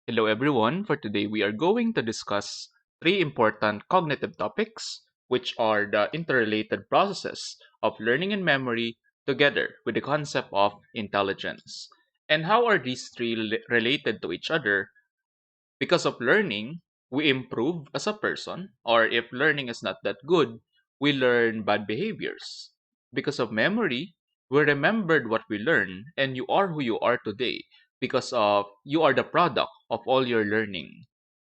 Hello, everyone. For today, we are going to discuss three important cognitive topics, which are the interrelated processes of learning and memory together with the concept of intelligence. And how are these three related to each other? Because of learning, we improve as a person, or if learning is not that good, we learn bad behaviors. Because of memory, we remembered what we learned, and you are who you are today because of you are the product of all your learning.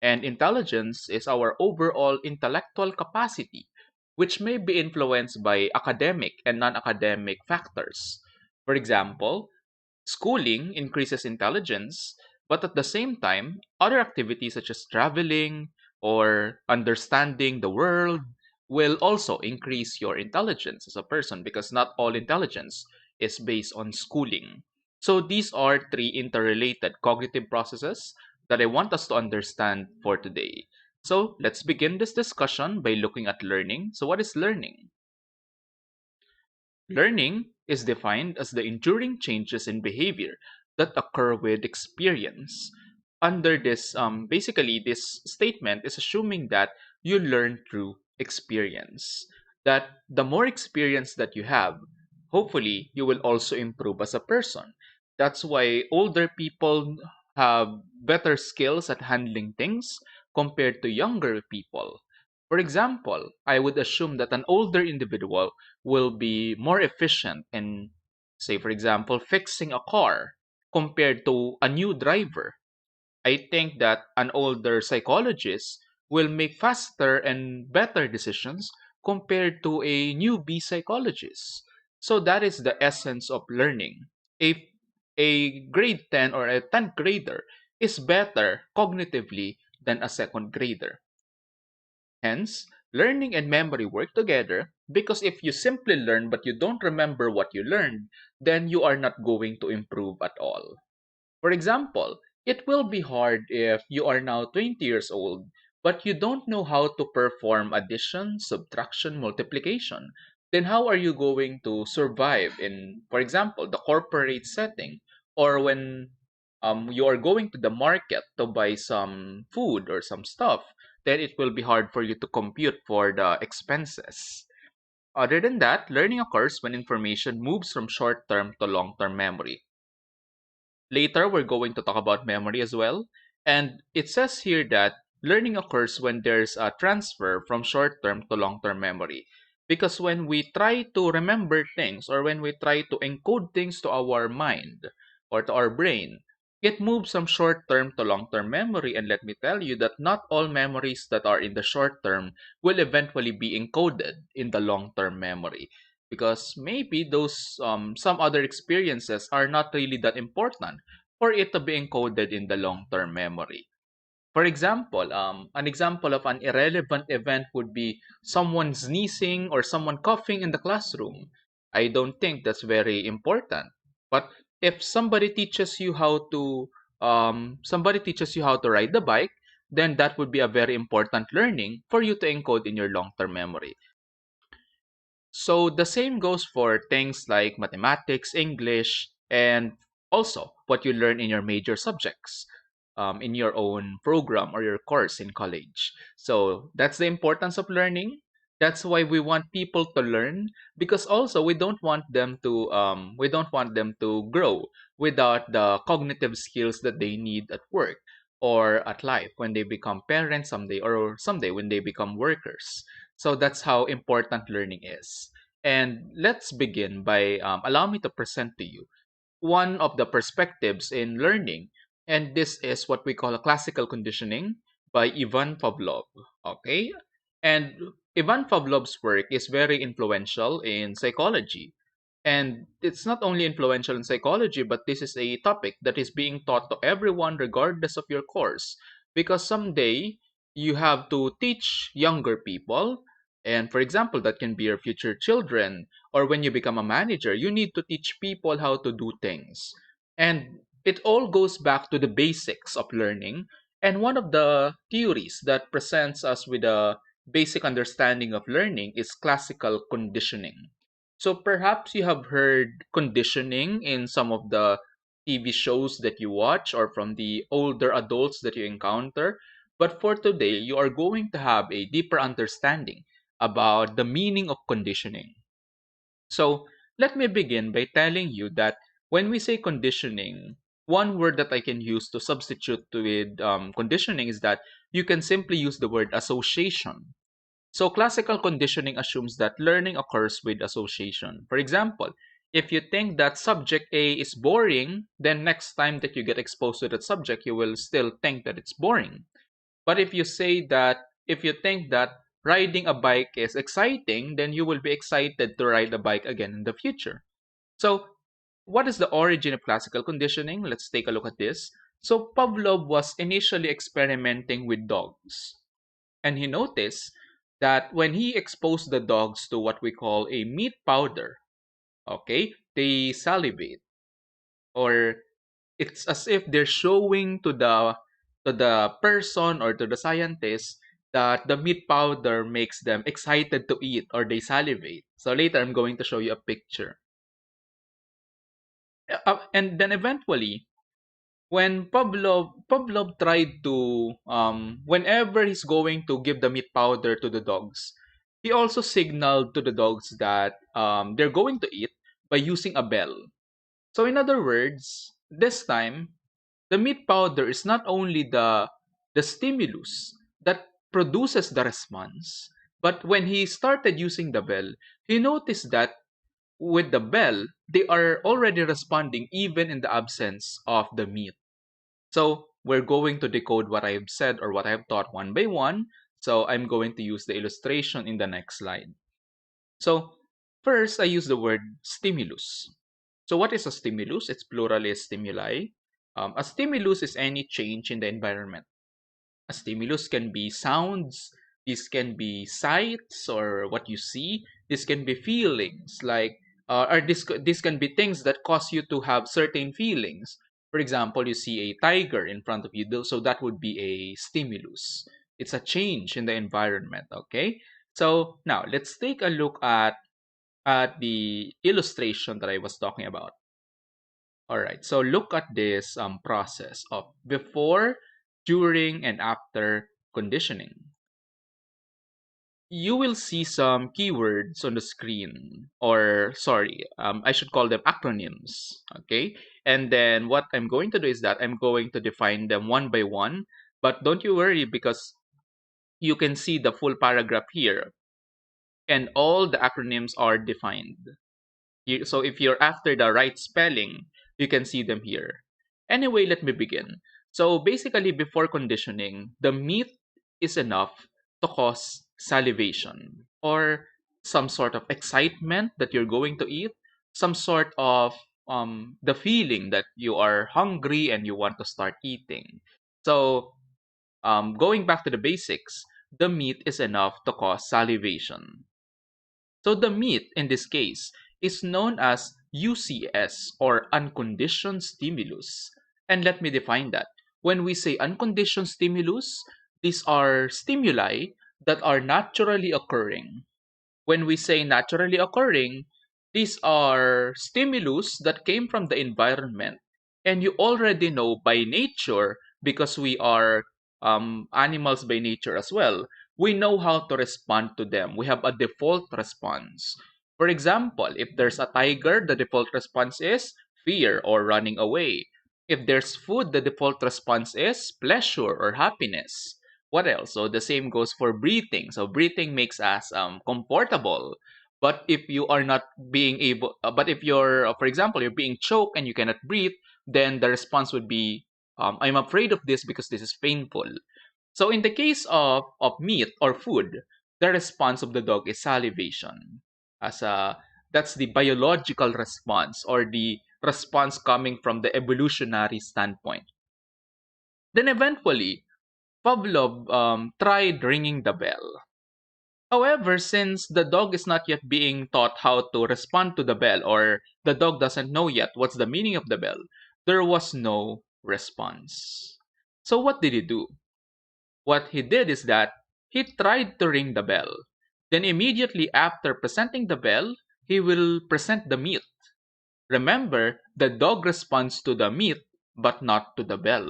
And intelligence is our overall intellectual capacity, which may be influenced by academic and non academic factors. For example, schooling increases intelligence, but at the same time, other activities such as traveling or understanding the world will also increase your intelligence as a person because not all intelligence is based on schooling. So these are three interrelated cognitive processes that I want us to understand for today. So let's begin this discussion by looking at learning. So, what is learning? Learning is defined as the enduring changes in behavior that occur with experience. Under this, basically, this statement is assuming that you learn through experience. That the more experience that you have, hopefully, you will also improve as a person. That's why older people have better skills at handling things compared to younger people. For example, I would assume that an older individual will be more efficient in, say, for example, fixing a car compared to a new driver. I think that an older psychologist will make faster and better decisions compared to a newbie psychologist. So that is the essence of learning. If a grade 10 or a 10th grader is better cognitively than a second grader. Hence, learning and memory work together because if you simply learn but you don't remember what you learned, then you are not going to improve at all. For example, it will be hard if you are now 20 years old but you don't know how to perform addition, subtraction, multiplication. Then how are you going to survive in, for example, the corporate setting or when you are going to the market to buy some food or some stuff, then it will be hard for you to compute for the expenses. Other than that, learning occurs when information moves from short term to long term memory. Later, we're going to talk about memory as well. And it says here that learning occurs when there's a transfer from short term to long term memory. Because when we try to remember things or when we try to encode things to our mind or to our brain, it moves from short term to long term memory. And let me tell you that not all memories that are in the short term will eventually be encoded in the long term memory because maybe those some other experiences are not really that important for it to be encoded in the long-term memory. For example, an example of an irrelevant event would be someone sneezing or someone coughing in the classroom. I don't think that's very important. But if somebody teaches you how to ride the bike, then that would be a very important learning for you to encode in your long-term memory. So the same goes for things like mathematics, English, and also what you learn in your major subjects, in your own program or your course in college. So that's the importance of learning. That's why we want people to learn because also we don't want them to grow without the cognitive skills that they need at work or at life when they become parents someday or someday when they become workers. So that's how important learning is. And let's begin by allow me to present to you one of the perspectives in learning. And this is what we call a classical conditioning by Ivan Pavlov. Okay? And Ivan Pavlov's work is very influential in psychology. And it's not only influential in psychology, but this is a topic that is being taught to everyone regardless of your course. Because someday you have to teach younger people. And for example, that can be your future children. Or when you become a manager, you need to teach people how to do things. And it all goes back to the basics of learning. And one of the theories that presents us with a basic understanding of learning is classical conditioning. So perhaps you have heard conditioning in some of the TV shows that you watch or from the older adults that you encounter. But for today, you are going to have a deeper understanding about the meaning of conditioning. So let me begin by telling you that when we say conditioning, one word that I can use to substitute with conditioning is that you can simply use the word association. So classical conditioning assumes that learning occurs with association. For example, if you think that subject A is boring, then next time that you get exposed to that subject, you will still think that it's boring. But if you think that riding a bike is exciting, then you will be excited to ride a bike again in the future. So, what is the origin of classical conditioning? Let's take a look at this. So, Pavlov was initially experimenting with dogs, and he noticed that when he exposed the dogs to what we call a meat powder, okay, they salivate, or it's as if they're showing to the person or to the scientist that the meat powder makes them excited to eat or they salivate. So later I'm going to show you a picture. And then eventually, when Pavlov tried to whenever he's going to give the meat powder to the dogs, he also signaled to the dogs that they're going to eat by using a bell. So in other words, this time the meat powder is not only the stimulus that produces the response, but when he started using the bell, he noticed that with the bell, they are already responding even in the absence of the meat. So we're going to decode what I've said or what I've taught one by one. So I'm going to use the illustration in the next slide. So first, I use the word stimulus. So what is a stimulus? Its plural is stimuli. A stimulus is any change in the environment. A stimulus can be sounds, this can be sights or what you see, this can be feelings like or this can be things that cause you to have certain feelings. For example, you see a tiger in front of you, so that would be a stimulus. It's a change in the environment, okay? So now let's take a look at the illustration that I was talking about. All right, so look at this process of before, during, and after conditioning. You will see some keywords on the screen, or sorry, I should call them acronyms, okay? And then what I'm going to do is that I'm going to define them one by one, but don't you worry because you can see the full paragraph here, and all the acronyms are defined. So if you're after the right spelling, you can see them here. Anyway, let me begin. So basically, before conditioning, the meat is enough to cause salivation or some sort of excitement that you're going to eat, some sort of the feeling that you are hungry and you want to start eating. So going back to the basics, the meat is enough to cause salivation. So the meat in this case is known as UCS or unconditioned stimulus. And let me define that. When we say unconditioned stimulus, these are stimuli that are naturally occurring. When we say naturally occurring, these are stimulus that came from the environment. And you already know by nature, because we are animals by nature as well, we know how to respond to them. We have a default response. For example, if there's a tiger, the default response is fear or running away. If there's food, the default response is pleasure or happiness. What else? So the same goes for breathing. So breathing makes us comfortable. But if you are not being able, but if you're, for example, you're being choked and you cannot breathe, then the response would be, I'm afraid of this because this is painful. So in the case of meat or food, the response of the dog is salivation. As a That's the biological response or the response coming from the evolutionary standpoint. Then eventually, Pavlov tried ringing the bell. However, since the dog is not yet being taught how to respond to the bell, or the dog doesn't know yet what's the meaning of the bell, there was no response. So what did he do? What he did is that he tried to ring the bell. Then immediately after presenting the bell, he will present the meat. Remember, the dog responds to the meat, but not to the bell.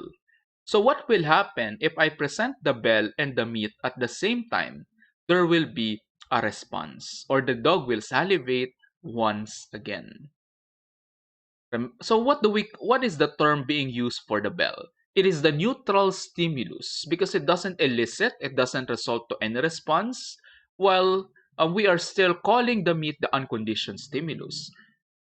So what will happen if I present the bell and the meat at the same time? There will be a response, or the dog will salivate once again. So what is the term being used for the bell? It is the neutral stimulus because it doesn't elicit, it doesn't result to any response, while we are still calling the meat the unconditioned stimulus.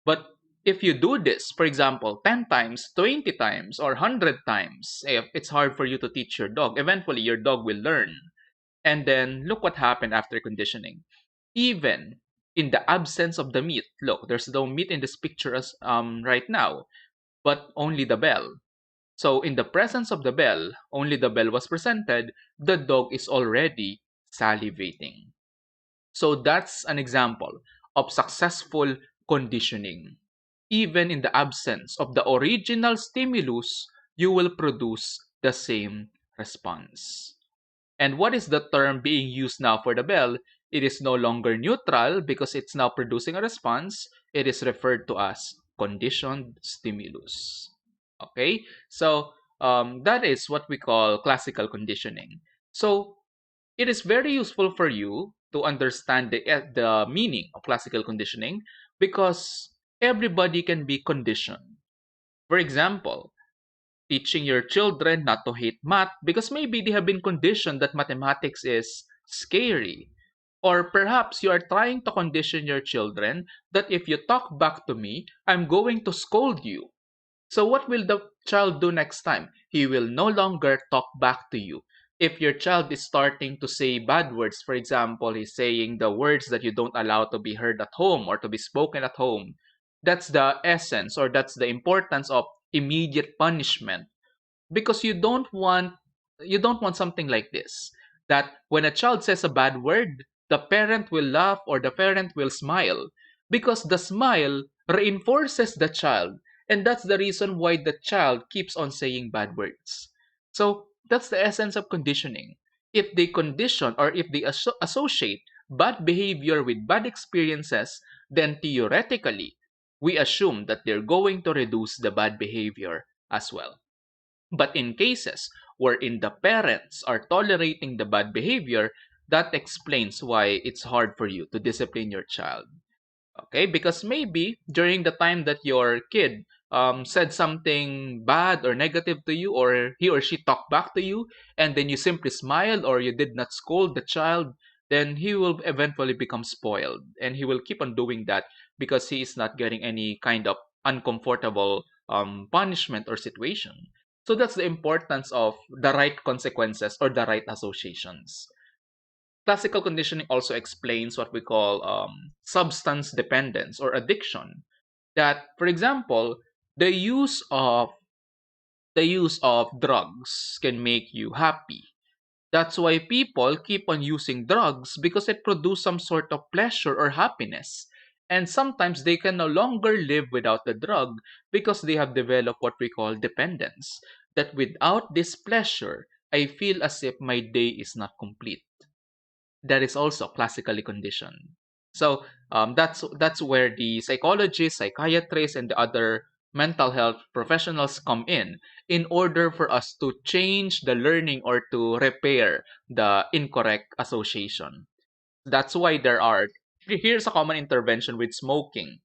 But if you do this, for example, 10 times, 20 times, or 100 times, if it's hard for you to teach your dog, eventually your dog will learn. And then look what happened after conditioning. Even in the absence of the meat, look, there's no meat in this picture as right now, but only the bell. So in the presence of the bell, only the bell was presented, the dog is already salivating. So that's an example of successful conditioning. Even in the absence of the original stimulus, you will produce the same response. And what is the term being used now for the bell? It is no longer neutral because it's now producing a response. It is referred to as conditioned stimulus. Okay, so that is what we call classical conditioning. So it is very useful for you to understand the meaning of classical conditioning because everybody can be conditioned. For example, teaching your children not to hate math because maybe they have been conditioned that mathematics is scary. Or perhaps you are trying to condition your children that if you talk back to me, I'm going to scold you. So what will the child do next time? He will no longer talk back to you. If your child is starting to say bad words, for example, he's saying the words that you don't allow to be heard at home or to be spoken at home, that's the essence or that's the importance of immediate punishment because you don't want something like this that when a child says a bad word the parent will laugh or the parent will smile because the smile reinforces the child and that's the reason why the child keeps on saying bad words. So that's the essence of conditioning. If they condition or if they associate bad behavior with bad experiences, then theoretically we assume that they're going to reduce the bad behavior as well. But in cases wherein the parents are tolerating the bad behavior, that explains why it's hard for you to discipline your child. Okay, because maybe during the time that your kid said something bad or negative to you, or he or she talked back to you, and then you simply smiled or you did not scold the child, then he will eventually become spoiled and he will keep on doing that because he is not getting any kind of uncomfortable punishment or situation. So that's the importance of the right consequences or the right associations. Classical conditioning also explains what we call substance dependence or addiction. That, for example, the use of drugs can make you happy. That's why people keep on using drugs because it produces some sort of pleasure or happiness. And sometimes they can no longer live without the drug because they have developed what we call dependence. That without this pleasure, I feel as if my day is not complete. That is also classically conditioned. So that's where the psychologists, psychiatrists, and the other mental health professionals come in order for us to change the learning or to repair the incorrect association. That's why here's a common intervention with smoking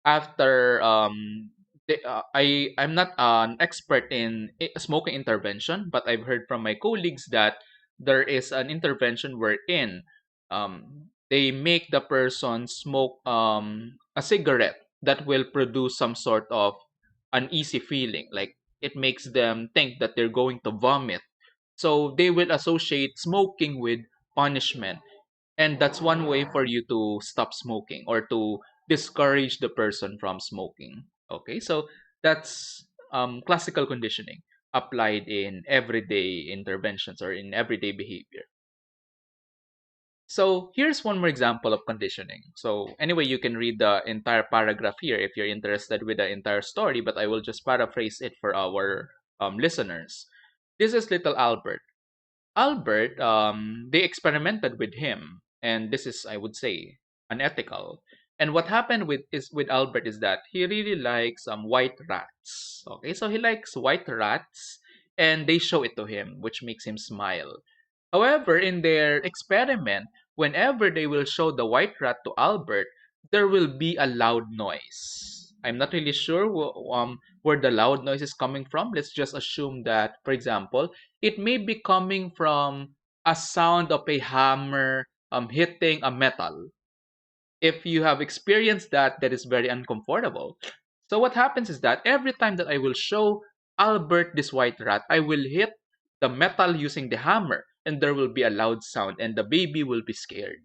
after I'm not an expert in smoking intervention, but I've heard from my colleagues that there is an intervention wherein they make the person smoke a cigarette that will produce some sort of uneasy feeling, like it makes them think that they're going to vomit. So they will associate smoking with punishment, and that's one way for you to stop smoking or to discourage the person from smoking. Okay, so that's classical conditioning applied in everyday interventions or in everyday behavior. So here's one more example of conditioning. So anyway, you can read the entire paragraph here if you're interested with the entire story, but I will just paraphrase it for our listeners. This is little Albert. Albert, they experimented with him, and this is, I would say, unethical. And what happened with Albert is that he really likes white rats. Okay, so he likes white rats, and they show it to him, which makes him smile. However, in their experiment, whenever they will show the white rat to Albert, there will be a loud noise. I'm not really sure where the loud noise is coming from. Let's just assume that, for example, it may be coming from a sound of a hammer hitting a metal. If you have experienced that, that is very uncomfortable. So what happens is that every time that I will show Albert this white rat, I will hit the metal using the hammer, and there will be a loud sound, and the baby will be scared.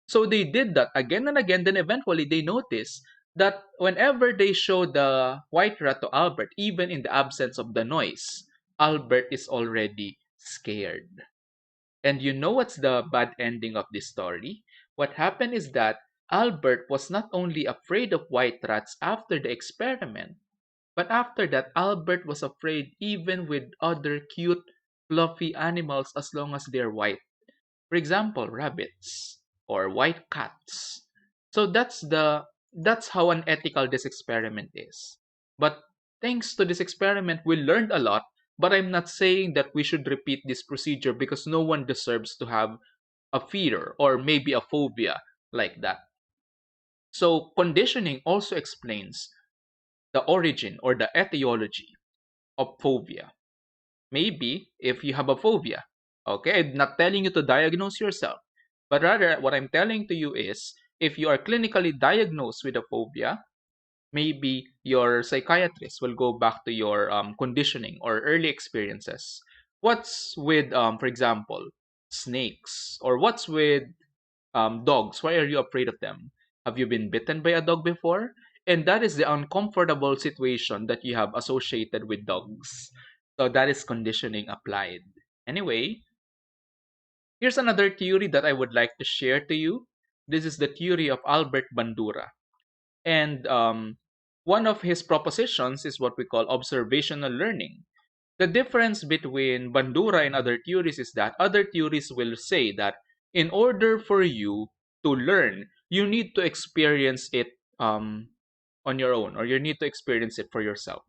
So they did that again and again. Then eventually they noticed that whenever they show the white rat to Albert, even in the absence of the noise, Albert is already scared. And you know what's the bad ending of this story? What happened is that Albert was not only afraid of white rats after the experiment, but after that, Albert was afraid even with other cute, fluffy animals as long as they're white. For example, rabbits or white cats. So that's how unethical this experiment is. But thanks to this experiment, we learned a lot. But I'm not saying that we should repeat this procedure because no one deserves to have a fear or maybe a phobia like that. So conditioning also explains the origin or the etiology of phobia. Maybe if you have a phobia, okay, I'm not telling you to diagnose yourself, but rather what I'm telling to you is if you are clinically diagnosed with a phobia, maybe your psychiatrist will go back to your conditioning or early experiences. What's with, for example, snakes? Or what's with dogs? Why are you afraid of them? Have you been bitten by a dog before? And that is the uncomfortable situation that you have associated with dogs. So that is conditioning applied. Anyway, here's another theory that I would like to share to you. This is the theory of Albert Bandura. And one of his propositions is what we call observational learning. The difference between Bandura and other theories is that other theories will say that in order for you to learn, you need to experience it on your own, or you need to experience it for yourself.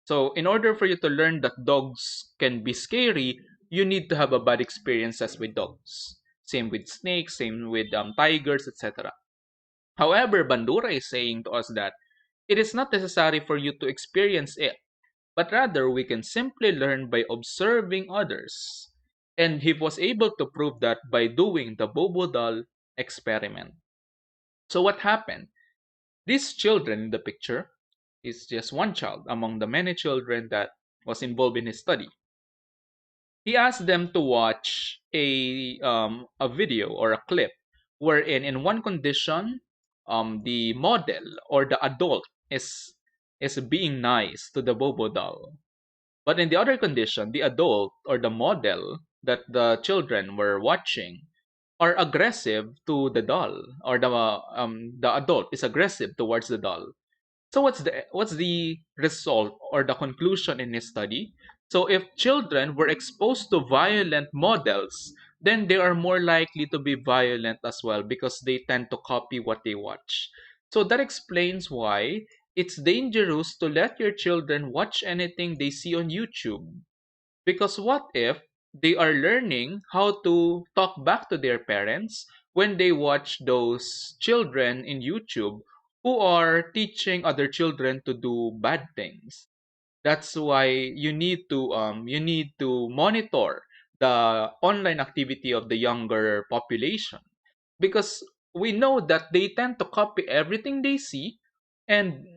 So, in order for you to learn that dogs can be scary, you need to have a bad experiences with dogs. Same with snakes, same with tigers, etc. However, Bandura is saying to us that it is not necessary for you to experience it, but rather we can simply learn by observing others. And he was able to prove that by doing the Bobo doll experiment. So what happened? These children in the picture is just one child among the many children that was involved in his study. He asked them to watch a video or a clip wherein in one condition the model or the adult is being nice to the Bobo doll. But in the other condition, the adult or the model that the children were watching are aggressive to the doll, or the adult is aggressive towards the doll. So what's the result or the conclusion in this study? So if children were exposed to violent models, then they are more likely to be violent as well because they tend to copy what they watch. So that explains why it's dangerous to let your children watch anything they see on YouTube. Because what if they are learning how to talk back to their parents when they watch those children in YouTube who are teaching other children to do bad things? That's why you need to monitor the online activity of the younger population, because we know that they tend to copy everything they see, and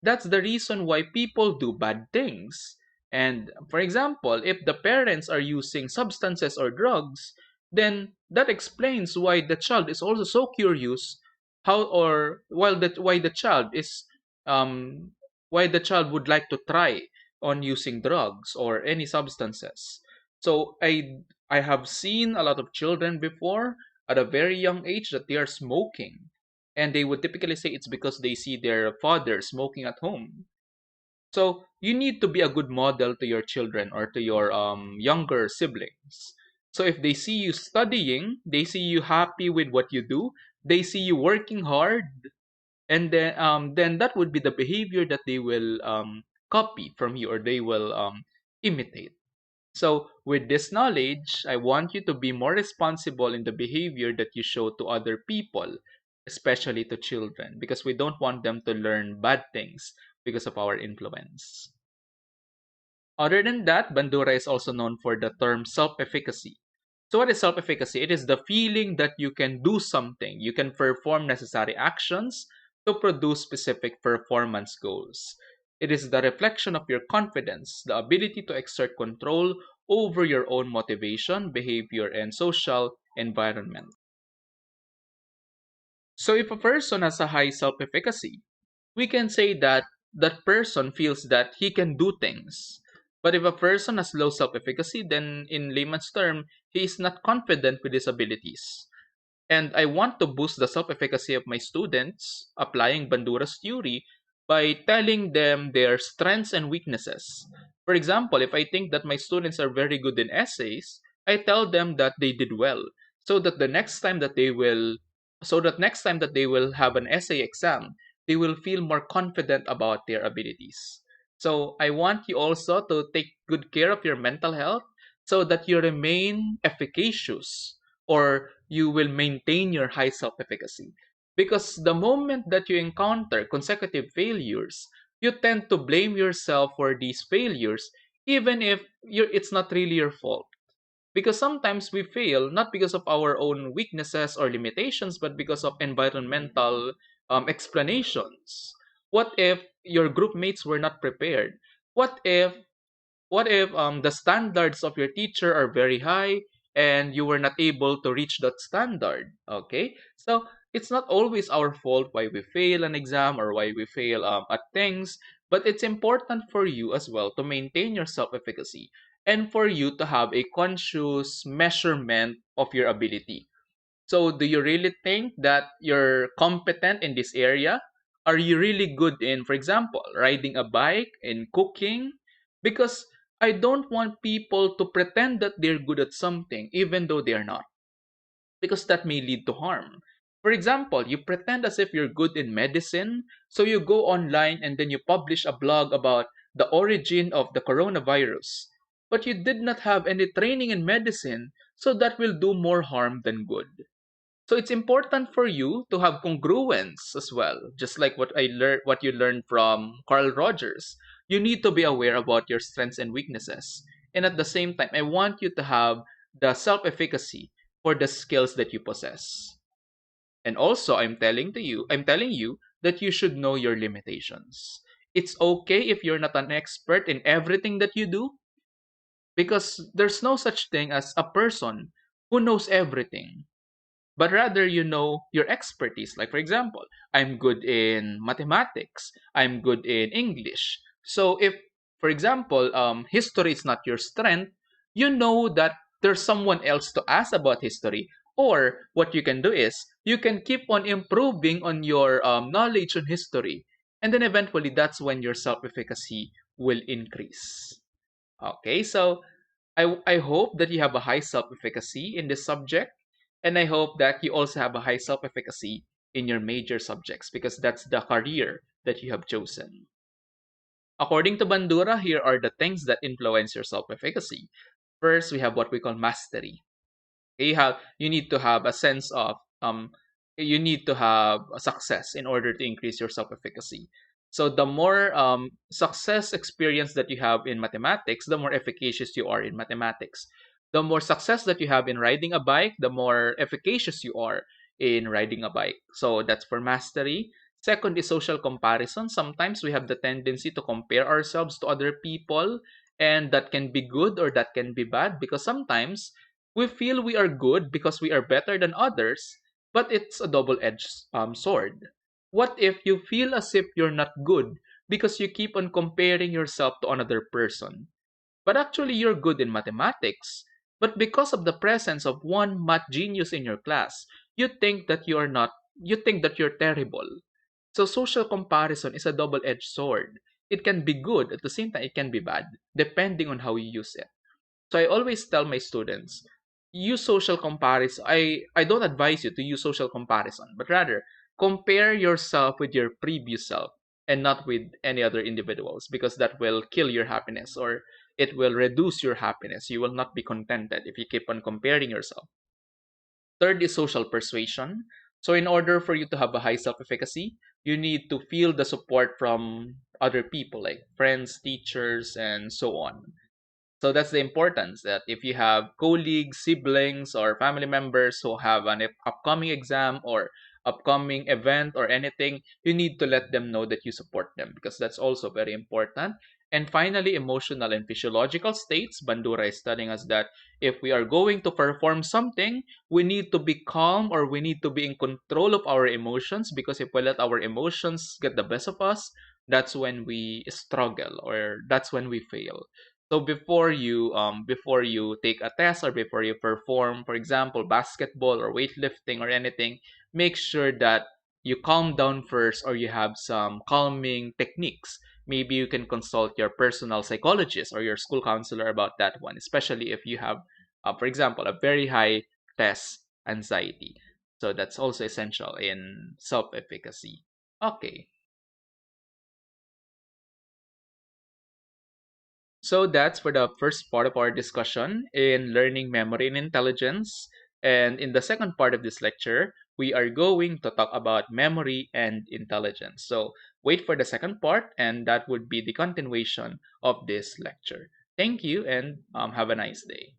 that's the reason why people do bad things. And for example, if the parents are using substances or drugs, then that explains why the child is also so curious how or while that why the child is um why the child would like to try on using drugs or any substances. So I have seen a lot of children before at a very young age that they are smoking. And they would typically say it's because they see their father smoking at home. So you need to be a good model to your children or to your younger siblings. So if they see you studying, they see you happy with what you do, they see you working hard, And then that would be the behavior that they will copy from you, or they will imitate. So, with this knowledge, I want you to be more responsible in the behavior that you show to other people, especially to children, because we don't want them to learn bad things because of our influence. Other than that, Bandura is also known for the term self-efficacy. So, what is self-efficacy? It is the feeling that you can do something, you can perform necessary actions to produce specific performance goals. It is the reflection of your confidence, the ability to exert control over your own motivation, behavior, and social environment. So, if a person has a high self efficacy, we can say that that person feels that he can do things. But if a person has low self efficacy, then in layman's term, he is not confident with his abilities. And I want to boost the self efficacy of my students, applying Bandura's theory by telling them their strengths and weaknesses. For example, if I think that my students are very good in essays, I tell them that they did well, so that the next time that they will have an essay exam, they will feel more confident about their abilities. So I want you also to take good care of your mental health so that you remain efficacious, or you will maintain your high self efficacy. Because the moment that you encounter consecutive failures, you tend to blame yourself for these failures, even if it's not really your fault. Because sometimes we fail not because of our own weaknesses or limitations, but because of environmental explanations. What if your group mates were not prepared? What if the standards of your teacher are very high and you were not able to reach that standard? Okay, so it's not always our fault why we fail an exam or why we fail at things, but it's important for you as well to maintain your self-efficacy and for you to have a conscious measurement of your ability. So, do you really think that you're competent in this area? Are you really good in, for example, riding a bike, in cooking? Because I don't want people to pretend that they're good at something even though they are not, because that may lead to harm. For example, you pretend as if you're good in medicine, so you go online and then you publish a blog about the origin of the coronavirus. But you did not have any training in medicine, so that will do more harm than good. So it's important for you to have congruence as well, just like what you learned from Carl Rogers. You need to be aware about your strengths and weaknesses. And at the same time, I want you to have the self-efficacy for the skills that you possess. And also, I'm telling you that you should know your limitations. It's okay if you're not an expert in everything that you do, because there's no such thing as a person who knows everything, but rather you know your expertise. Like, for example, I'm good in mathematics, I'm good in English. So if, for example, history is not your strength, you know that there's someone else to ask about history. Or what you can do is you can keep on improving on your knowledge on history, and then eventually that's when your self-efficacy will increase. Okay, so I hope that you have a high self efficacy in this subject, and I hope that you also have a high self efficacy in your major subjects, because that's the career that you have chosen. According to Bandura, here are the things that influence your self efficacy. First, we have what we call mastery. You need to have a sense of you need to have a success in order to increase your self-efficacy. So the more success experience that you have in mathematics, the more efficacious you are in mathematics. The more success that you have in riding a bike, the more efficacious you are in riding a bike. So that's for mastery. Second is social comparison. Sometimes we have the tendency to compare ourselves to other people, and that can be good or that can be bad, because sometimes we feel we are good because we are better than others, but it's a double-edged sword. What if you feel as if you're not good because you keep on comparing yourself to another person, but actually you're good in mathematics, but because of the presence of one math genius in your class, you think that you are not, you think that you're terrible. So social comparison is a double-edged sword. It can be good, at the same time it can be bad, depending on how you use it. So I always tell my students, use social comparison. I don't advise you to use social comparison, but rather compare yourself with your previous self and not with any other individuals, because that will kill your happiness, or it will reduce your happiness. You will not be contented if you keep on comparing yourself. Third is social persuasion. So, in order for you to have a high self efficacy, you need to feel the support from other people, like friends, teachers, and so on. So that's the importance, that if you have colleagues, siblings, or family members who have an upcoming exam or upcoming event or anything, you need to let them know that you support them, because that's also very important. And finally, emotional and physiological states. Bandura is telling us that if we are going to perform something, we need to be calm, or we need to be in control of our emotions, because if we let our emotions get the best of us, that's when we struggle, or that's when we fail. So before you take a test, or before you perform, for example, basketball or weightlifting or anything, make sure that you calm down first, or you have some calming techniques. Maybe you can consult your personal psychologist or your school counselor about that one, especially if you have, for example, a very high test anxiety. So that's also essential in self-efficacy. Okay. So that's for the first part of our discussion in learning memory and intelligence. And in the second part of this lecture, we are going to talk about memory and intelligence. So wait for the second part, and that would be the continuation of this lecture. Thank you, and have a nice day.